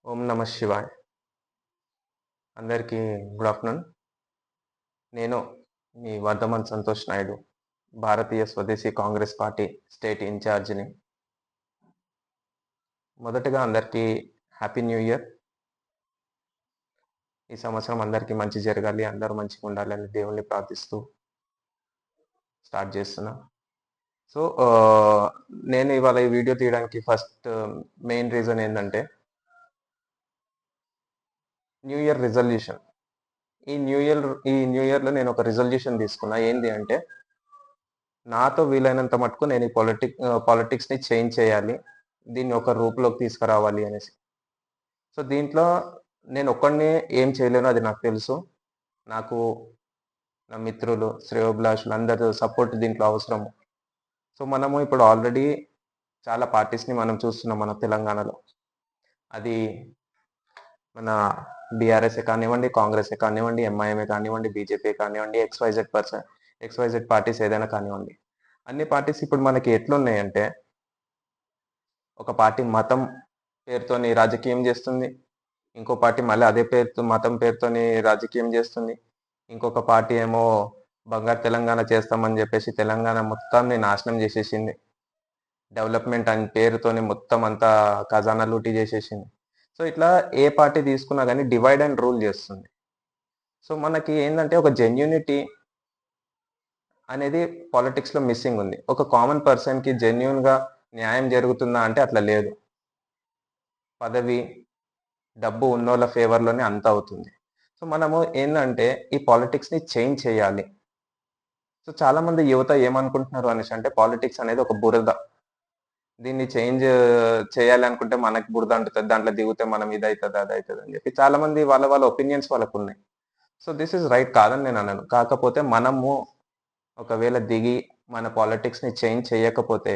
ఓం నమ శివాయ్. అందరికీ good afternoon. నేను మీ వర్ధమాన్ సంతోష్ నాయుడు, భారతీయ స్వదేశీ కాంగ్రెస్ పార్టీ స్టేట్ ఇన్ఛార్జిని. మొదటగా అందరికీ హ్యాపీ న్యూ ఇయర్. ఈ సంవత్సరం అందరికీ మంచి జరగాలి, అందరూ మంచిగా ఉండాలని దేవుణ్ణి ప్రార్థిస్తూ స్టార్ట్ చేస్తున్నా. సో, నేను ఇవాళ ఈ వీడియో తీయడానికి ఫస్ట్ మెయిన్ రీజన్ ఏందంటే, న్యూ ఇయర్ రిజల్యూషన్. ఈ న్యూ ఇయర్‌లో నేను ఒక రిజల్యూషన్ తీసుకున్నా. ఏంది అంటే, నాతో వీలైనంత మటుకు నేను ఈ పాలిటిక్స్‌ని చేంజ్ చేయాలి. దీన్ని ఒక రూపులోకి తీసుకురావాలి అనేసి. సో, దీంట్లో నేనొక్కడినే ఏం చేయలేను అది నాకు తెలుసు. నాకు నా మిత్రులు, శ్రేయోభిలాషులు అందరి సపోర్ట్ దీంట్లో అవసరము. సో, మనము ఇప్పుడు ఆల్రెడీ చాలా పార్టీస్‌ని మనం చూస్తున్నాం మన తెలంగాణలో. అది మన బీఆర్ఎస్ఏ కానివ్వండి, కాంగ్రెసే కానివ్వండి, ఎంఐఎంఏ కానివ్వండి, బీజేపీ కానివ్వండి, ఎక్స్‌వైజెడ్ పార్టీస్ ఏదైనా కానివ్వండి. అన్ని పార్టీస్ ఇప్పుడు మనకి ఎట్లున్నాయంటే, ఒక పార్టీ మతం పేరుతోని రాజకీయం చేస్తుంది. ఇంకో పార్టీ మళ్ళీ అదే పేరుతో మతం పేరుతోని రాజకీయం చేస్తుంది. ఇంకొక పార్టీ ఏమో బంగారు తెలంగాణ చేస్తామని చెప్పేసి తెలంగాణ మొత్తాన్ని నాశనం చేసేసింది. డెవలప్‌మెంట్ అని పేరుతోని మొత్తం అంతా ఖజానా లూటీ చేసేసింది. సో, ఇట్లా ఏ పార్టీ తీసుకున్నా గాని డివైడ్ అండ్ రూల్ చేస్తుంది. సో, మనకి ఏందంటే ఒక జెన్యూనిటీ అనేది పాలిటిక్స్‌లో మిస్సింగ్ ఉంది. ఒక కామన్ పర్సన్‌కి జెన్యూన్‌గా న్యాయం జరుగుతుందా అంటే అట్లా లేదు. పదవి, డబ్బు ఉన్నోళ్ళ ఫేవర్‌లోనే అంతా అవుతుంది. సో, మనము ఏందంటే ఈ పాలిటిక్స్‌ని చేంజ్ చేయాలి. సో, చాలామంది యువత ఏమనుకుంటున్నారు అనేసి అంటే పాలిటిక్స్ అనేది ఒక బురద. దీన్ని చేంజ్ చేయాలి అనుకుంటే మనకి బురద అంటుతది. దాంట్లో దిగితే మనం ఇదైతది, అదైతది అని చెప్పి చాలామంది వాళ్ళ వాళ్ళ ఒపీనియన్స్ వాళ్ళకున్నాయి. సో, దిస్ ఈస్ రైట్ కాదని నేను అనను. కాకపోతే మనము ఒకవేళ దిగి మన పాలిటిక్స్‌ని చేంజ్ చేయకపోతే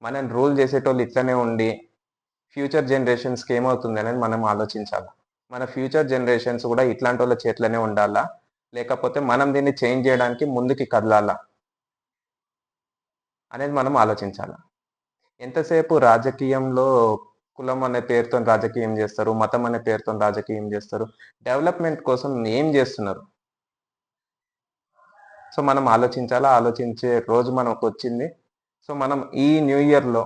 మనల్ని రూల్ చేసేటోళ్ళు ఇట్లనే ఉండి ఫ్యూచర్ జనరేషన్స్‌కి ఏమవుతుందనేది మనం ఆలోచించాలి. మన ఫ్యూచర్ జనరేషన్స్ కూడా ఇట్లాంటోళ్ళ చేతిలోనే ఉండాలా? లేకపోతే మనం దీన్ని చేంజ్ జేయడానికి ముందుకి కదలాలా? అనేది మనం ఆలోచించాల. ఎంతసేపు రాజకీయంలో కులం అనే పేరుతోని రాజకీయం జేస్తారు. మతం అనే పేరుతోని రాజకీయం జేస్తారు. డెవలప్‌మెంట్ కోసం ఏం జేస్తున్నారు? సో, మనం ఆలోచించాలా. ఆలోచించే రోజు మనకొచ్చింది. సో, మనం ఈ న్యూ ఇయర్‌లో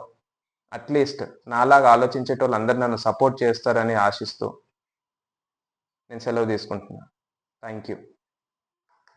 అట్‌లీస్ట్ నాలాగా ఆలోచించేటోళ్ళందరూ నన్ను సపోర్ట్ చేస్తారని ఆశిస్తూ నేను సెలవు తీసుకుంటున్నా. Thank you.